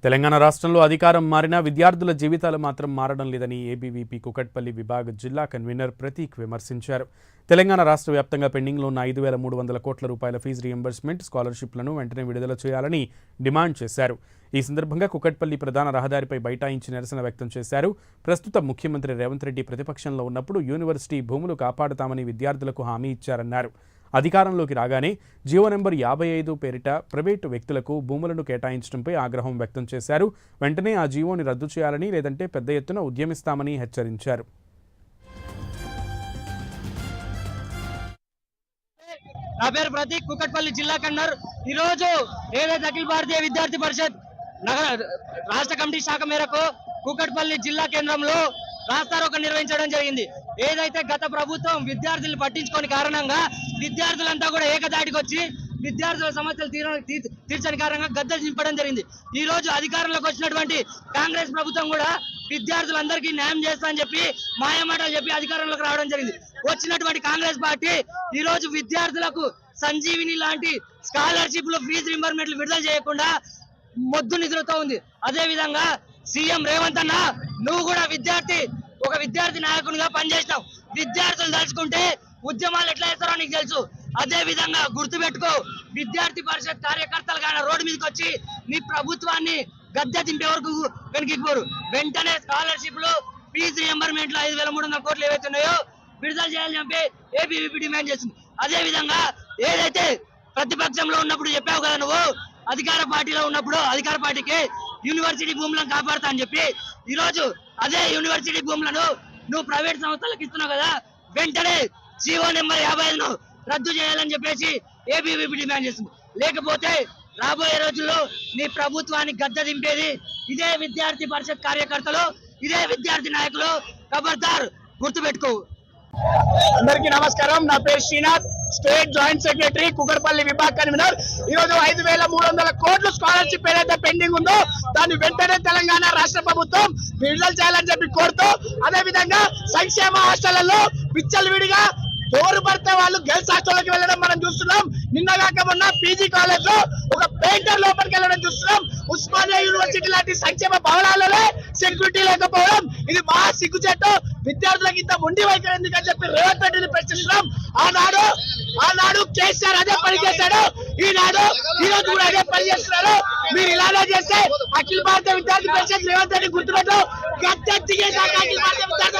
తెలంగాణ రాష్ట్రంలో అధికారం మారినా విద్యార్థుల జీవితాలు మాత్రం మారడం లేదని ఏబీవీపీ కూకట్పల్లి విభాగ జిల్లా కన్వీనర్ ప్రతీక్ విమర్శించారు. తెలంగాణ రాష్ట్ర వ్యాప్తంగా పెండింగ్లో ఉన్న 5,300 కోట్ల రూపాయల ఫీజు రీయింబర్స్మెంట్ స్కాలర్షిప్లను వెంటనే విడుదల చేయాలని డిమాండ్ చేశారు. ఈ సందర్భంగా కూకట్పల్లి ప్రధాన రహదారిపై బైఠాయించి నిరసన వ్యక్తం చేశారు. ప్రస్తుత ముఖ్యమంత్రి రేవంత్ రెడ్డి ప్రతిపక్షంలో ఉన్నప్పుడు యూనివర్సిటీ భూములు కాపాడుతామని విద్యార్థులకు హామీ ఇచ్చారన్నారు. అధికారంలోకి రాగానే జీవో నెంబర్ 55 పేరిట ప్రైవేటు వ్యక్తులకు భూములను కేటాయించడంపై ఆగ్రహం వ్యక్తం చేశారు. వెంటనే ఆ జీవోని రద్దు చేయాలని, లేదంటే పెద్ద ఎత్తున ఉద్యమిస్తామని హెచ్చరించారు. నా పేరు ప్రతీక్, కూకట్పల్లి జిల్లా కన్వీనర్. ఈరోజు ఏదైతే అఖిల భారతీయ విద్యార్థి పరిషత్ రాష్ట్ర కమిటీ శాఖ మేరకు కూకట్పల్లి జిల్లా కేంద్రంలో రాస్తారోకో నిర్వహించడం జరిగింది. ఏదైతే గత ప్రభుత్వం విద్యార్థులను పట్టించుకోని కారణంగా విద్యార్థులంతా కూడా ఏకదాటికి వచ్చి విద్యార్థుల సమస్యలు తీర్చని కారణంగా గద్దెలు దింపడం జరిగింది. ఈ రోజు అధికారంలోకి వచ్చినటువంటి కాంగ్రెస్ ప్రభుత్వం కూడా విద్యార్థులందరికీ న్యాయం చేస్తా అని చెప్పి మాయమాటలు చెప్పి అధికారంలోకి రావడం జరిగింది. వచ్చినటువంటి కాంగ్రెస్ పార్టీ ఈ రోజు విద్యార్థులకు సంజీవిని లాంటి స్కాలర్షిప్లు, ఫీజు రింబర్స్మెంట్లు విడుదల చేయకుండా మొద్దు నిధులతో ఉంది. అదే విధంగా సీఎం రేవంత్ అన్న, నువ్వు కూడా ఒక విద్యార్థి నాయకునిగా పనిచేసినావు. విద్యార్థులు తలుచుకుంటే ఉద్యమాలు ఎట్లా చేస్తారో నీకు తెలుసు. అదే విధంగా గుర్తుపెట్టుకో, విద్యార్థి పరిషత్ కార్యకర్తలు కానీ రోడ్డు మీదకి వచ్చి నీ ప్రభుత్వాన్ని గద్దె దింపే వరకు వెనక్కిపోరు. వెంటనే స్కాలర్షిప్లు, ఫీజు రియంబర్స్మెంట్లు 5,300 కోట్లు ఏవైతే ఉన్నాయో విడుదల చేయాలని చెప్పి ఏబీవీపీ డిమాండ్ చేస్తుంది. అదే విధంగా ఏదైతే ప్రతిపక్షంలో ఉన్నప్పుడు చెప్పావు కదా, నువ్వు అధికార పార్టీలో ఉన్నప్పుడు అధికార పార్టీకి యూనివర్సిటీ భూములను కాపాడుతా అని చెప్పి ఈ రోజు అదే యూనివర్సిటీ భూములను నువ్వు ప్రైవేట్ సంస్థలకు ఇస్తున్నావు కదా. వెంటనే జీవో నెంబర్ 55ను రద్దు చేయాలని చెప్పేసి ఏబీవీపీ డిమాండ్ చేస్తుంది. లేకపోతే రాబోయే రోజుల్లో నీ ప్రభుత్వాన్ని గద్దె దింపేది ఇదే విద్యార్థి పరిషత్ కార్యకర్తలు, ఇదే విద్యార్థి నాయకులు. ఖబర్దార్, గుర్తుపెట్టుకో. అందరికీ నమస్కారం. నా పేరు Srinath, state joint secretary, Kukatpally vibhag convener. ఈ రోజు 5,300 కోట్లు స్కాలర్షిప్ ఏదైతే పెండింగ్ ఉందో దాన్ని వెంటనే తెలంగాణ రాష్ట్ర ప్రభుత్వం విడుదల చేయాలని చెప్పి కోరుతూ, అదే విధంగా సంక్షేమ హాస్టళ్లలో విచ్చలవిడిగా ఎవరు పడితే వాళ్ళు గర్ల్స్ హాస్టల్లోకి వెళ్ళడం మనం చూస్తున్నాం. నిన్నగాక మొన్న పీజీ కాలేజ్ లో ఒక పెయింటర్ లోపలికి వెళ్ళడం చూస్తున్నాం. ఉస్మానియా యూనివర్సిటీ లాంటి సంక్షేమ భవనాలలో సెక్యూరిటీ లేకపోవడం ఇది మహా సిగ్గుచేటు. విద్యార్థులకు ఇంత మొండి వైఖరి ఎందుకని చెప్పి రేవంత్ రెడ్డిని ప్రశ్నిస్తున్నాం. ఆనాడు కేసీఆర్ అదే పని చేశాడు, ఈ రోజు కూడా అదే పని చేస్తున్నారు. మీరు ఇలానే చేస్తే అఖిల భారత విద్యార్థి పరిషత్ రేవంత్ రెడ్డి గుర్తుపెట్టు, గద్దె దిగేదాకా అఖిల భారత విద్యార్థి